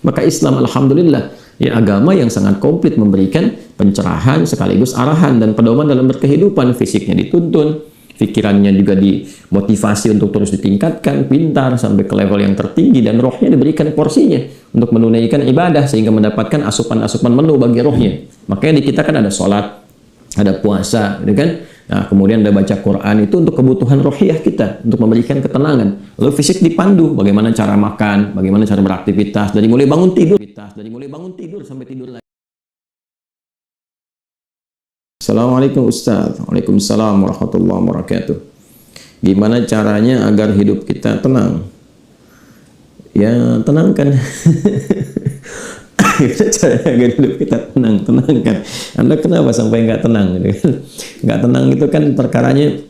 Maka Islam alhamdulillah ya agama yang sangat komplit, memberikan pencerahan sekaligus arahan dan pedoman dalam berkehidupan. Fisiknya dituntun, pikirannya juga dimotivasi untuk terus ditingkatkan, pintar sampai ke level yang tertinggi, dan rohnya diberikan porsinya untuk menunaikan ibadah sehingga mendapatkan asupan-asupan menu bagi rohnya. Makanya di kita kan ada sholat, ada puasa, gitu kan? Nah, kemudian ada baca Quran, itu untuk kebutuhan rohiyah kita, untuk memberikan ketenangan. Lalu fisik dipandu, bagaimana cara makan, bagaimana cara beraktivitas, dari mulai bangun tidur sampai tidur lagi. Assalamualaikum Ustaz. Waalaikumsalam warahmatullahi wabarakatuh. Gimana caranya agar hidup kita tenang? Ya, tenangkan. Gimana caranya agar hidup kita tenangkan? Anda kenapa sampai nggak tenang? Nggak tenang itu kan perkaranya,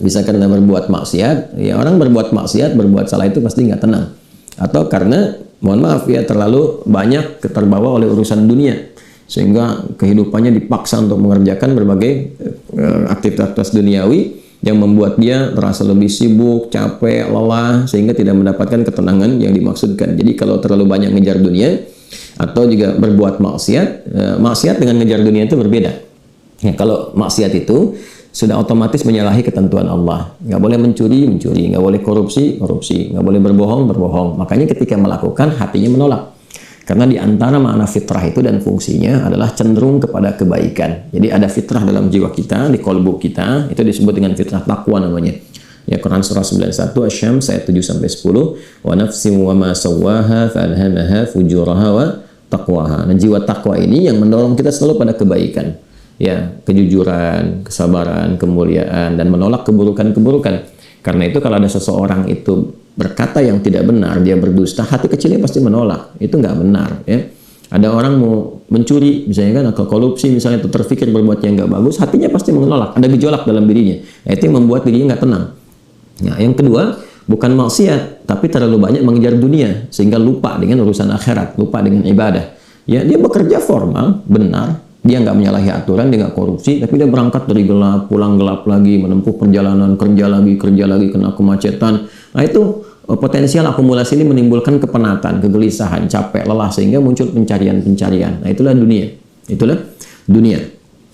bisa karena berbuat maksiat. Ya, orang berbuat maksiat, berbuat salah itu pasti nggak tenang. Atau karena, mohon maaf ya, terlalu banyak terbawa oleh urusan dunia, sehingga kehidupannya dipaksa untuk mengerjakan berbagai aktivitas duniawi yang membuat dia terasa lebih sibuk, capek, lelah, sehingga tidak mendapatkan ketenangan yang dimaksudkan. Jadi kalau terlalu banyak ngejar dunia atau juga berbuat maksiat, maksiat dengan ngejar dunia itu berbeda. Ya, kalau maksiat itu sudah otomatis menyalahi ketentuan Allah. Nggak boleh mencuri, nggak boleh korupsi, nggak boleh berbohong. Makanya ketika melakukan, hatinya menolak. Karena di antara makna fitrah itu dan fungsinya adalah cenderung kepada kebaikan. Jadi ada fitrah dalam jiwa kita, di kolbu kita, itu disebut dengan fitrah takwa namanya. Ya, Quran surah 91 Asy-Syams ayat 7-10, wa nafsin wa ma sawwaha fa'alhamaha fujuraha wa taqwaha. Nah, jiwa takwa ini yang mendorong kita selalu pada kebaikan. Ya, kejujuran, kesabaran, kemuliaan, dan menolak keburukan-keburukan. Karena itu kalau ada seseorang itu berkata yang tidak benar, dia berdusta, hati kecilnya pasti menolak. Itu nggak benar, ya. Ada orang mau mencuri, misalnya kan, atau korupsi, misalnya, itu terfikir berbuat yang nggak bagus, hatinya pasti menolak. Ada gejolak dalam dirinya. Nah, itu yang membuat dirinya nggak tenang. Nah, yang kedua, bukan maksiat, tapi terlalu banyak mengejar dunia, sehingga lupa dengan urusan akhirat, lupa dengan ibadah. Ya, dia bekerja formal, benar, dia nggak menyalahi aturan, dia nggak korupsi, tapi dia berangkat dari gelap, pulang gelap lagi, menempuh perjalanan, kerja lagi, kena kemacetan. Nah, itu potensial akumulasi ini menimbulkan kepenatan, kegelisahan, capek, lelah, sehingga muncul pencarian. Nah, itulah dunia.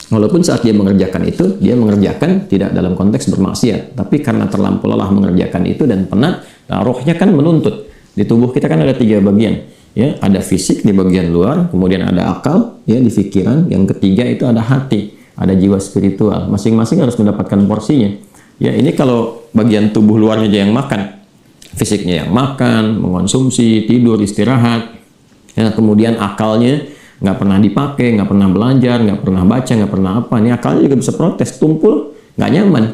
Walaupun saat dia mengerjakan itu, dia mengerjakan tidak dalam konteks bermaksiat, tapi karena terlampau lelah mengerjakan itu dan penat, nah, rohnya kan menuntut. Di tubuh kita kan ada 3 bagian. Ya, ada fisik di bagian luar, kemudian ada akal, ya, di pikiran, yang ketiga itu ada hati, ada jiwa spiritual. Masing-masing harus mendapatkan porsinya. Ya, ini kalau bagian tubuh luarnya aja yang makan, fisiknya yang makan, mengonsumsi, tidur, istirahat, ya, kemudian akalnya nggak pernah dipakai, nggak pernah belajar, nggak pernah baca, nggak pernah apa, ini akalnya juga bisa protes, tumpul, nggak nyaman.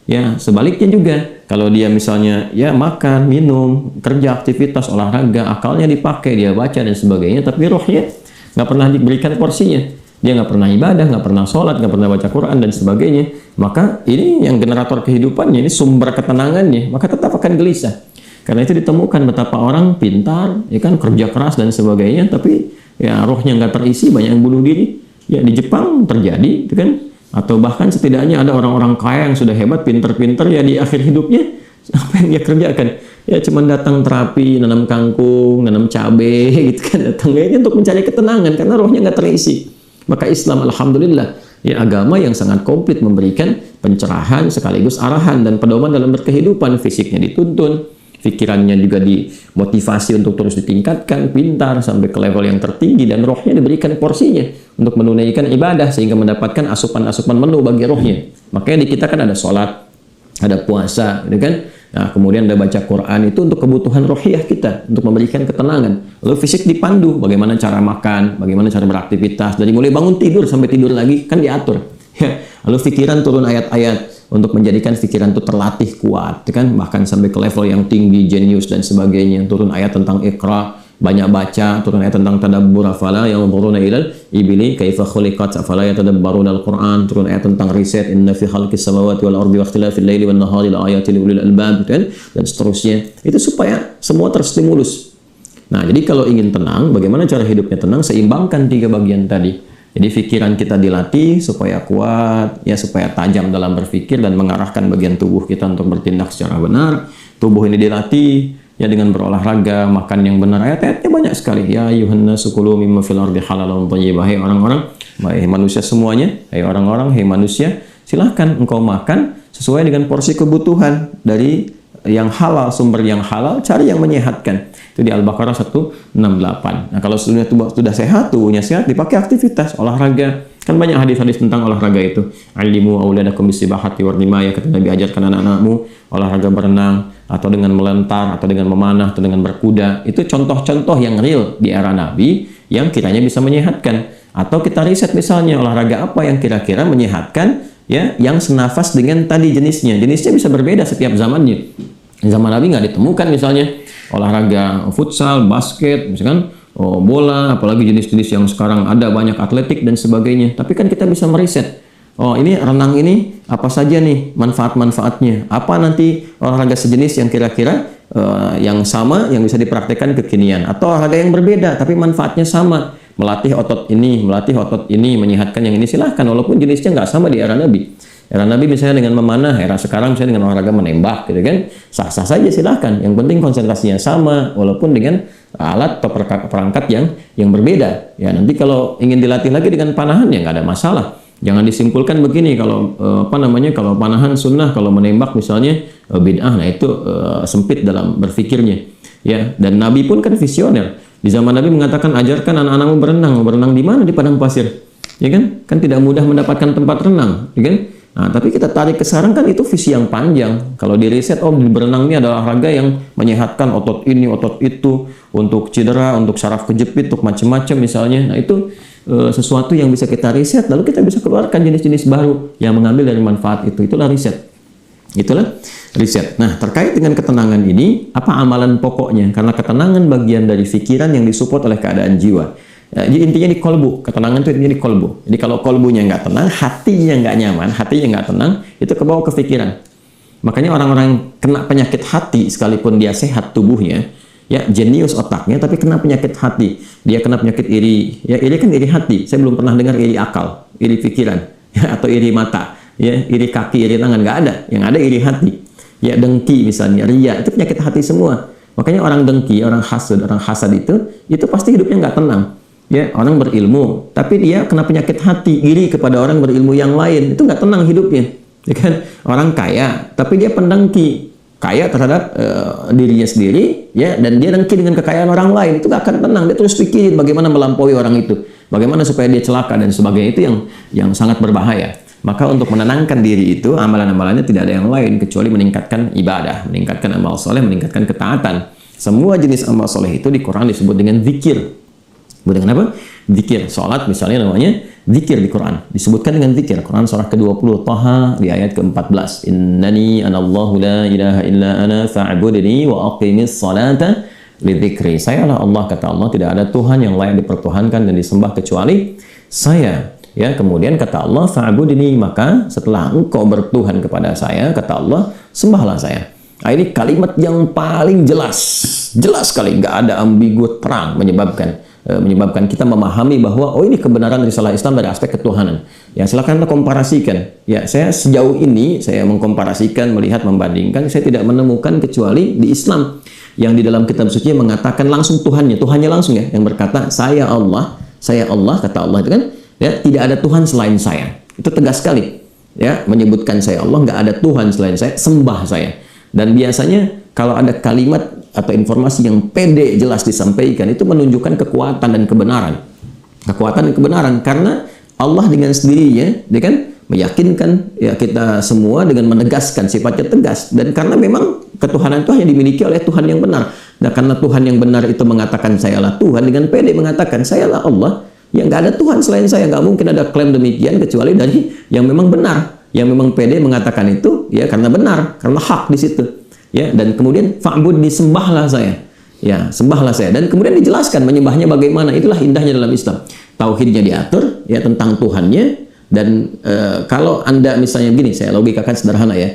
Ya, sebaliknya juga, kalau dia misalnya ya makan, minum, kerja, aktivitas, olahraga, akalnya dipakai, dia baca dan sebagainya, tapi rohnya nggak pernah diberikan porsinya. Dia nggak pernah ibadah, nggak pernah sholat, nggak pernah baca Quran dan sebagainya. Maka ini yang generator kehidupannya, ini sumber ketenangannya, maka tetap akan gelisah. Karena itu ditemukan betapa orang pintar, ya kan, kerja keras dan sebagainya, tapi ya rohnya nggak terisi, banyak yang bunuh diri. Ya, di Jepang terjadi, itu kan. Atau bahkan setidaknya ada orang-orang kaya yang sudah hebat, pinter-pinter, ya di akhir hidupnya apa yang dia kerjakan? Ya cuma datang terapi, nanam kangkung, nanam cabai, gitu kan, datang kayaknya untuk mencari ketenangan karena rohnya nggak terisi. Maka Islam alhamdulillah ya agama yang sangat komplit, memberikan pencerahan sekaligus arahan dan pedoman dalam berkehidupan. Fisiknya dituntun, pikirannya juga dimotivasi untuk terus ditingkatkan, pintar sampai ke level yang tertinggi, dan rohnya diberikan porsinya untuk menunaikan ibadah sehingga mendapatkan asupan-asupan menu bagi rohnya. Makanya di kita kan ada sholat, ada puasa, gitu kan? Nah, kemudian ada baca Quran, itu untuk kebutuhan rohiyah kita, untuk memberikan ketenangan. Lalu fisik dipandu, bagaimana cara makan, bagaimana cara beraktivitas, dari mulai bangun tidur sampai tidur lagi, kan diatur. Ya. Lalu pikiran turun ayat-ayat untuk menjadikan pikiran itu terlatih kuat, kan? Bahkan sampai ke level yang tinggi, jenius dan sebagainya. Turun ayat tentang Iqra, banyak baca, turun ayat tentang tadabbur, afala yanzuruna ilal ibili kaifa khuliqat afala yatadabbaruna al-Qur'an, turun ayat tentang riset, inna fi khalqis samawati wal ardi wa ikhtilafil laili wan nahari la ayatin li ulil albab, kan? Dan seterusnya. Itu supaya semua terstimulus. Nah, jadi kalau ingin tenang, bagaimana cara hidupnya tenang? Seimbangkan 3 bagian tadi. Jadi pikiran kita dilatih supaya kuat, ya, supaya tajam dalam berpikir dan mengarahkan bagian tubuh kita untuk bertindak secara benar. Tubuh ini dilatih, ya dengan berolahraga, makan yang benar. Ayat-ayatnya banyak sekali. Ya ayyuhan nasu kulu mimma fil ardi halalan thayyibah. Hai orang-orang, hai manusia semuanya, hai orang-orang, hai manusia, silahkan engkau makan sesuai dengan porsi kebutuhan dari yang halal, sumber yang halal, cari yang menyehatkan. Itu di Al-Baqarah 168. Nah, kalau sudah sehat, tubuhnya sehat, dipakai aktivitas, olahraga. Kan banyak hadis-hadis tentang olahraga itu. Alimu auladakum bisibahati warrimaya, kata Nabi, ajarkan anak-anakmu olahraga berenang, atau dengan melentar, atau dengan memanah, atau dengan berkuda. Itu contoh-contoh yang real di era Nabi yang kiranya bisa menyehatkan. Atau kita riset misalnya olahraga apa yang kira-kira menyehatkan, ya, yang senafas dengan tadi jenisnya. Jenisnya bisa berbeda setiap zamannya. Zaman Nabi nggak ditemukan misalnya olahraga futsal, basket, misalkan bola, apalagi jenis-jenis yang sekarang ada banyak atletik dan sebagainya. Tapi kan kita bisa meriset. Oh, ini renang ini apa saja nih manfaat-manfaatnya? Apa nanti olahraga sejenis yang kira-kira yang sama yang bisa dipraktekkan kekinian, atau olahraga yang berbeda tapi manfaatnya sama, melatih otot ini, menyehatkan yang ini, silahkan walaupun jenisnya nggak sama di era Nabi. Era Nabi misalnya dengan memanah, era sekarang misalnya dengan olahraga menembak, gitu kan, sah-sah saja silahkan. Yang penting konsentrasinya sama, walaupun dengan alat atau perangkat yang berbeda. Ya, nanti kalau ingin dilatih lagi dengan panahan ya nggak ada masalah. Jangan disimpulkan begini, kalau kalau panahan sunnah, kalau menembak misalnya bid'ah, nah itu sempit dalam berpikirnya. Ya, dan Nabi pun kan visioner. Di zaman Nabi mengatakan, ajarkan anak-anakmu berenang. Berenang di mana? Di padang pasir. Ya kan? Kan tidak mudah mendapatkan tempat renang, ya kan? Nah, tapi kita tarik ke sekarang kan itu visi yang panjang. Kalau di riset, berenang ini adalah olahraga yang menyehatkan otot ini, otot itu, untuk cedera, untuk saraf kejepit, untuk macam-macam misalnya. Nah, itu sesuatu yang bisa kita riset, lalu kita bisa keluarkan jenis-jenis baru yang mengambil dari manfaat itu. Itulah riset. Itulah riset. Nah, terkait dengan ketenangan ini, apa amalan pokoknya? Karena ketenangan bagian dari pikiran yang disupport oleh keadaan jiwa. Jadi intinya di kolbu, ketenangan itu intinya di kolbu. Jadi kalau kolbunya nggak tenang, hatinya nggak nyaman, hatinya nggak tenang, itu kebawa ke pikiran. Makanya orang-orang yang kena penyakit hati, sekalipun dia sehat tubuhnya, ya jenius otaknya, tapi kena penyakit hati. Dia kena penyakit iri, ya iri kan iri hati. Saya belum pernah dengar iri akal, iri pikiran, ya, atau iri mata, ya iri kaki, iri tangan, nggak ada. Yang ada iri hati. Ya dengki misalnya, ria, itu penyakit hati semua. Makanya orang dengki, orang hasad itu pasti hidupnya nggak tenang. Ya, orang berilmu, tapi dia kena penyakit hati, iri kepada orang berilmu yang lain, itu nggak tenang hidupnya. Ya kan? Orang kaya, tapi dia pendengki, kaya terhadap dirinya sendiri, ya, dan dia dengki dengan kekayaan orang lain, itu nggak akan tenang. Dia terus pikirin bagaimana melampaui orang itu, bagaimana supaya dia celaka dan sebagainya. Itu yang sangat berbahaya. Maka untuk menenangkan diri itu, amalan-amalannya tidak ada yang lain kecuali meningkatkan ibadah, meningkatkan amal soleh, meningkatkan ketaatan. Semua jenis amal soleh itu di Quran disebut dengan zikir. Disebut dengan apa? Zikir. Salat misalnya namanya zikir di Quran. Disebutkan dengan zikir. Quran surah ke-20 Taha di ayat ke-14. Innani anallahu la ilaha illa ana fa'budni wa aqimis salata li dzikri. Sayalah Allah, kata Allah, tidak ada Tuhan yang layak dipertuhankan dan disembah kecuali saya. Ya, kemudian kata Allah, fa'budni, maka setelah engkau bertuhan kepada saya, kata Allah, sembahlah saya. Nah, ini kalimat yang paling jelas sekali, nggak ada ambigu, terang, menyebabkan kita memahami bahwa ini kebenaran risalah Islam dari aspek ketuhanan. Ya, silakan kita komparasikan. Ya, saya sejauh ini saya mengkomparasikan, melihat, membandingkan, saya tidak menemukan kecuali di Islam yang di dalam kitab suci mengatakan langsung Tuhannya langsung, ya, yang berkata saya Allah, kata Allah itu kan, ya, tidak ada Tuhan selain saya. Itu tegas sekali, ya, menyebutkan saya Allah, nggak ada Tuhan selain saya, sembah saya. Dan biasanya kalau ada kalimat atau informasi yang pede jelas disampaikan, itu menunjukkan kekuatan dan kebenaran. Kekuatan dan kebenaran, karena Allah dengan sendirinya, dia kan meyakinkan, ya, kita semua dengan menegaskan sifatnya tegas. Dan karena memang ketuhanan itu hanya dimiliki oleh Tuhan yang benar. Nah, karena Tuhan yang benar itu mengatakan sayalah Tuhan, dengan pede mengatakan sayalah Allah, ya nggak ada Tuhan selain saya. Nggak mungkin ada klaim demikian kecuali dari yang memang benar, yang memang pede mengatakan itu, ya, karena benar, karena hak di situ. Ya, dan kemudian fa'bud, disembahlah saya. Ya, sembahlah saya. Dan kemudian dijelaskan menyembahnya bagaimana. Itulah indahnya dalam Islam. Tauhidnya diatur, ya, tentang Tuhannya. Dan kalau Anda misalnya begini, saya logikakan sederhana, ya.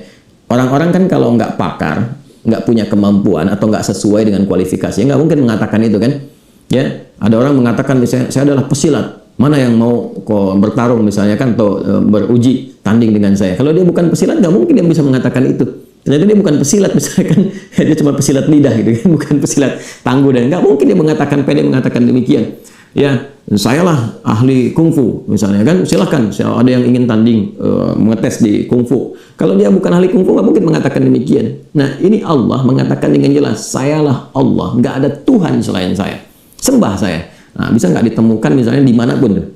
Orang-orang kan kalau nggak pakar, nggak punya kemampuan atau nggak sesuai dengan kualifikasinya, nggak mungkin mengatakan itu kan. Ya, ada orang mengatakan misalnya saya adalah pesilat. Mana yang mau bertarung misalnya kan, atau beruji tanding dengan saya. Kalau dia bukan pesilat, nggak mungkin dia bisa mengatakan itu. ternyata dia bukan pesilat misalkan, dia cuma pesilat lidah gitu kan, bukan pesilat tangguh, dan nggak mungkin dia mengatakan pede mengatakan demikian. Ya, saya lah ahli kungfu misalnya kan, silahkan ada yang ingin tanding mengetes di kungfu. Kalau dia bukan ahli kungfu nggak mungkin mengatakan demikian. Nah ini Allah mengatakan dengan jelas, sayalah Allah, nggak ada Tuhan selain saya, sembah saya. Nah, bisa nggak ditemukan misalnya dimanapun tuh,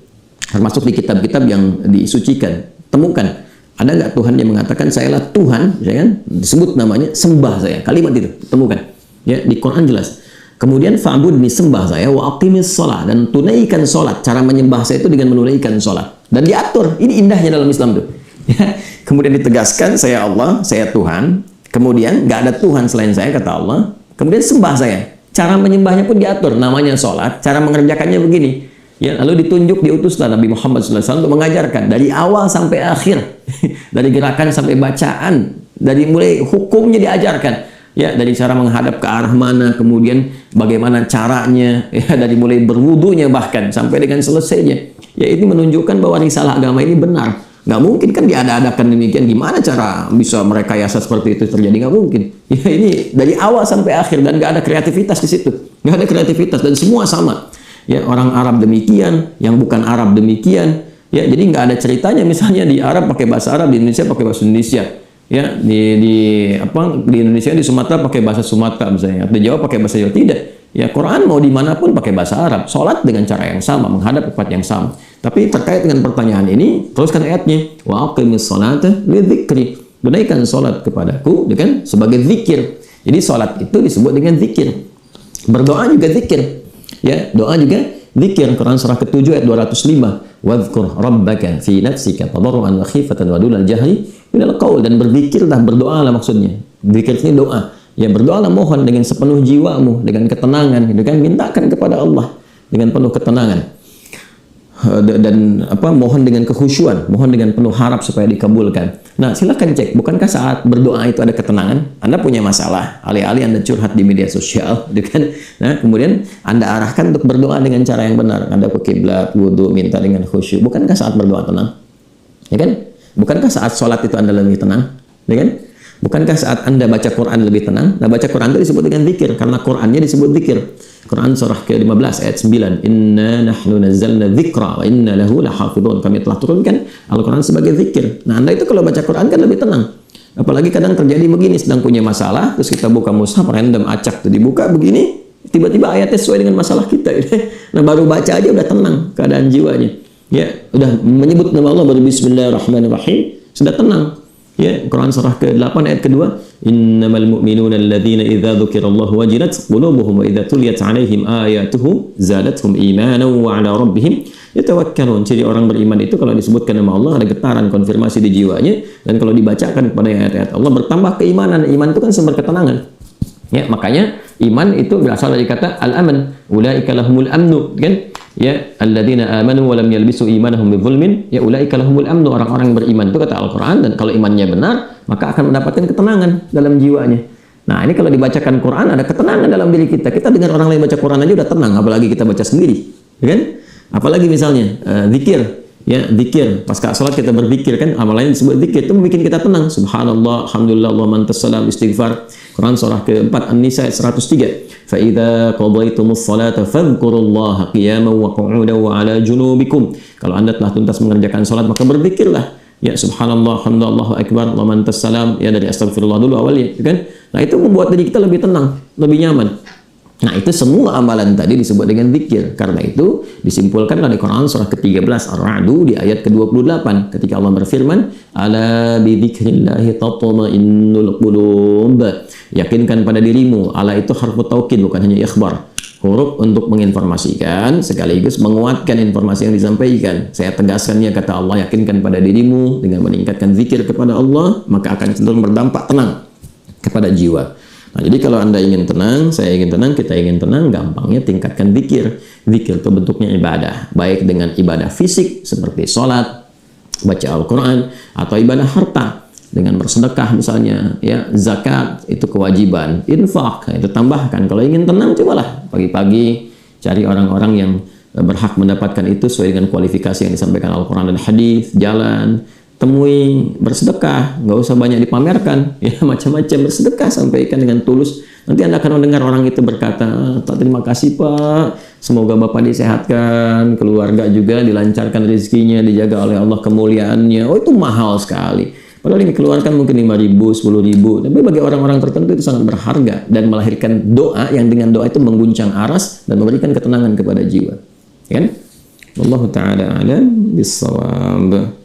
termasuk di kitab-kitab yang disucikan, temukan. Ada nggak Tuhan yang mengatakan sayalah Tuhan, ya kan? Disebut namanya, sembah saya. Kalimat itu temukan. Ya, di Quran jelas. Kemudian fa'budni, sembah saya, wa aqimis shalah, dan tunaikan salat. Cara menyembah saya itu dengan menunaikan salat. Dan diatur. Ini indahnya dalam Islam tuh. Ya. Kemudian ditegaskan saya Allah, saya Tuhan. Kemudian nggak ada Tuhan selain saya, kata Allah. Kemudian sembah saya. Cara menyembahnya pun diatur. Namanya salat. Cara mengerjakannya begini. Ya, lalu ditunjuk, diutuslah Nabi Muhammad SAW untuk mengajarkan dari awal sampai akhir, dari gerakan sampai bacaan, dari mulai hukumnya diajarkan, ya, dari cara menghadap ke arah mana, kemudian bagaimana caranya, ya, dari mulai berwudunya bahkan sampai dengan selesainya. Ya, ini menunjukkan bahwa risalah agama ini benar. Nggak mungkin kan diada-adakan demikian. Gimana cara bisa merekayasa seperti itu terjadi? Nggak mungkin. Ya, ini dari awal sampai akhir, dan nggak ada kreativitas di situ. Nggak ada kreativitas, dan semua sama. Ya, orang Arab demikian, yang bukan Arab demikian. Ya, jadi nggak ada ceritanya misalnya di Arab pakai bahasa Arab, di Indonesia pakai bahasa Indonesia. Ya, di Indonesia, di Sumatera pakai bahasa Sumatera misalnya, di Jawa pakai bahasa Jawa. Tidak. Ya, Quran mau dimanapun pakai bahasa Arab. Sholat dengan cara yang sama, menghadap tempat yang sama. Tapi terkait dengan pertanyaan ini, teruskan ayatnya. Wa aqimis sholata lidzikri. Tunaikan sholat kepadaku dengan sebagai zikir. Jadi sholat itu disebut dengan zikir. Berdoa juga zikir. Ya, doa juga zikir. Quran surah ke-7 ayat 205. Wadhkur rabbaka fi nafsika tadarruan wa khifatan wa dunal jahri minal qaul, dan berzikirlah, berdoalah maksudnya. Zikir ini doa. Ya, berdoalah, mohon dengan sepenuh jiwamu, dengan ketenangan, gitu kan, mintakan kepada Allah dengan penuh ketenangan. Dan mohon dengan kekhusyuan, mohon dengan penuh harap supaya dikabulkan. Nah, silakan cek, bukankah saat berdoa itu ada ketenangan? Anda punya masalah, alih-alih Anda curhat di media sosial, gitu kan? Nah, kemudian Anda arahkan untuk berdoa dengan cara yang benar. Anda ke kiblat, wudu, minta dengan khusyuk. Bukankah saat berdoa tenang? Ya kan? Bukankah saat sholat itu Anda lebih tenang? Ya kan? Bukankah saat Anda baca Quran lebih tenang? Nah, baca Quran itu disebut dengan zikir, karena Qurannya disebut zikir. Quran surah ke-15 ayat 9. Inna nahnu nazzalna dzikra wa inna lahu lahafidhun. Kami telah turunkan Al-Quran sebagai zikir. Nah, Anda itu kalau baca Quran kan lebih tenang. Apalagi kadang terjadi begini, sedang punya masalah, terus kita buka mushaf, random acak tuh dibuka begini, tiba-tiba ayatnya sesuai dengan masalah kita. Nah, baru baca aja udah tenang keadaan jiwanya. Ya, udah menyebut nama Allah, baru bismillahirrahmanirrahim, sudah tenang. Ya, Quran surah ke-8 ayat kedua. Innamal mu'minuna alladzina idza dzukirallahu wajilat qulubuhum wa idza tuliyat 'alaihim ayatuhu zadatuhum imanan wa 'ala rabbihim yatawakkalun. Jadi orang beriman itu kalau disebutkan nama Allah ada getaran konfirmasi di jiwanya, dan kalau dibacakan kepada ayat-ayat Allah bertambah keimanan. Iman itu kan sumber ketenangan. Ya, makanya iman itu berasal dari kata al-aman. Ulaika lahumul amnu, kan? Ya, alladzina amanu wa lam yalbisu imanahum bidzulmin, ya ulaika lahumul amnu. Orang-orang yang beriman itu kata Al-Qur'an, dan kalau imannya benar, maka akan mendapatkan ketenangan dalam jiwanya. Nah, ini kalau dibacakan Quran ada ketenangan dalam diri kita. Kita dengar orang lain baca Quran aja udah tenang, apalagi kita baca sendiri, ya kan? Apalagi misalnya zikir. Ya, zikir. Pasca salat kita berzikir, kan, amalan disebut zikir, itu bikin kita tenang. Subhanallah, alhamdulillah, Allahumma antas salam, istighfar. Quran surah ke-4 An-Nisa ayat 103. Fa idza qadaytumus salata fadhkurullaha qiyaman wa qu'udan wa 'ala junubikum. Kalau Anda telah tuntas mengerjakan salat, maka berzikirlah. Ya, subhanallah, alhamdulillah, Allahu akbar, Allahumma antas salam, ya, dari astagfirullah dulu awalnya, kan? Nah, itu membuat diri kita lebih tenang, lebih nyaman. Nah, itu semua amalan tadi disebut dengan zikir. Karena itu disimpulkan dari Quran surah ke-13 Ar-Ra'd di ayat ke-28 ketika Allah berfirman, ala bi dzikrillahi tatma'innul qulub. Yakinkan pada dirimu. Ala itu harfu taukid, bukan hanya ikhbar. Huruf untuk menginformasikan sekaligus menguatkan informasi yang disampaikan. Saya tegaskannya, kata Allah, yakinkan pada dirimu dengan meningkatkan zikir kepada Allah, maka akan cenderung berdampak tenang kepada jiwa. Nah, jadi kalau Anda ingin tenang, saya ingin tenang, kita ingin tenang, gampangnya tingkatkan zikir. Zikir itu bentuknya ibadah, baik dengan ibadah fisik seperti sholat, baca Al-Quran, atau ibadah harta dengan bersedekah misalnya, ya, zakat itu kewajiban, infak itu tambahkan. Kalau ingin tenang, cobalah pagi-pagi cari orang-orang yang berhak mendapatkan itu sesuai dengan kualifikasi yang disampaikan Al-Quran dan hadis, jalan, temui bersedekah, nggak usah banyak dipamerkan, ya macam-macam bersedekah, sampaikan dengan tulus. Nanti Anda akan mendengar orang itu berkata, "Pak, terima kasih Pak, semoga Bapak disehatkan, keluarga juga dilancarkan rezekinya, dijaga oleh Allah kemuliaannya." Oh, itu mahal sekali. Padahal ini keluarkan mungkin 5.000, 10.000, tapi bagi orang-orang tertentu itu sangat berharga dan melahirkan doa yang dengan doa itu mengguncang aras dan memberikan ketenangan kepada jiwa. Ya kan? Wallahu taala a'lam bissawab.